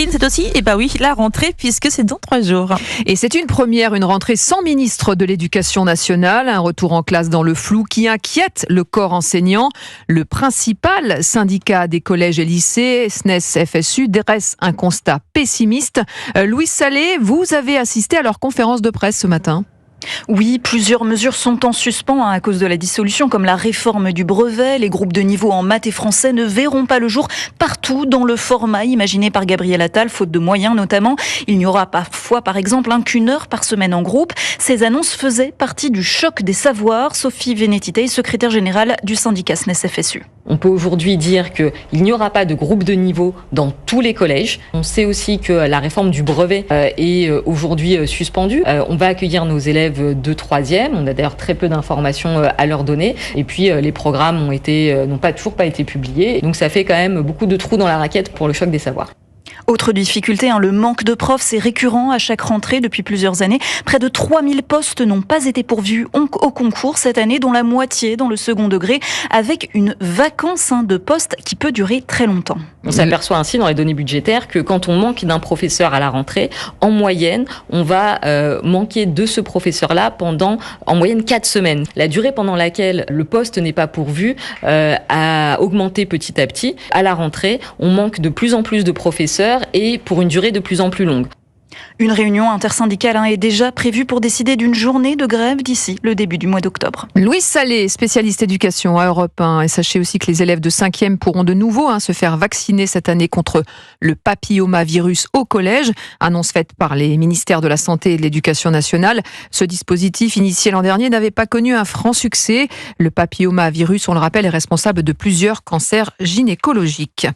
C'est aussi, la rentrée puisque c'est dans 3 jours. Et c'est une première, une rentrée sans ministre de l'Éducation nationale, un retour en classe dans le flou qui inquiète le corps enseignant. Le principal syndicat des collèges et lycées, SNES-FSU, dresse un constat pessimiste. Louise Salé, vous avez assisté à leur conférence de presse ce matin. Oui, plusieurs mesures sont en suspens à cause de la dissolution, comme la réforme du brevet. Les groupes de niveau en maths et français ne verront pas le jour partout dans le format imaginé par Gabriel Attal, faute de moyens notamment. Il n'y aura parfois, par exemple, qu'une heure par semaine en groupe. Ces annonces faisaient partie du choc des savoirs. Sophie Vénétité, secrétaire générale du syndicat SNES-FSU. On peut aujourd'hui dire qu'il n'y aura pas de groupe de niveau dans tous les collèges. On sait aussi que la réforme du brevet est aujourd'hui suspendue. On va accueillir nos élèves de 3e. On a d'ailleurs très peu d'informations à leur donner. Et puis les programmes n'ont toujours pas été publiés. Donc ça fait quand même beaucoup de trous dans la raquette pour le choc des savoirs. Autre difficulté, le manque de profs, c'est récurrent à chaque rentrée depuis plusieurs années. Près de 3000 postes n'ont pas été pourvus au concours cette année, dont la moitié dans le second degré, avec une vacance de poste qui peut durer très longtemps. On s'aperçoit ainsi dans les données budgétaires que quand on manque d'un professeur à la rentrée, en moyenne, on va manquer de ce professeur-là pendant en moyenne 4 semaines. La durée pendant laquelle le poste n'est pas pourvu a augmenté petit à petit. À la rentrée, on manque de plus en plus de professeurs et pour une durée de plus en plus longue. Une réunion intersyndicale est déjà prévue pour décider d'une journée de grève d'ici le début du mois d'octobre. Louise Salé, spécialiste éducation à Europe 1. Et sachez aussi que les élèves de 5e pourront de nouveau se faire vacciner cette année contre le papillomavirus au collège. Annonce faite par les ministères de la Santé et de l'Éducation nationale. Ce dispositif initié l'an dernier n'avait pas connu un franc succès. Le papillomavirus, on le rappelle, est responsable de plusieurs cancers gynécologiques.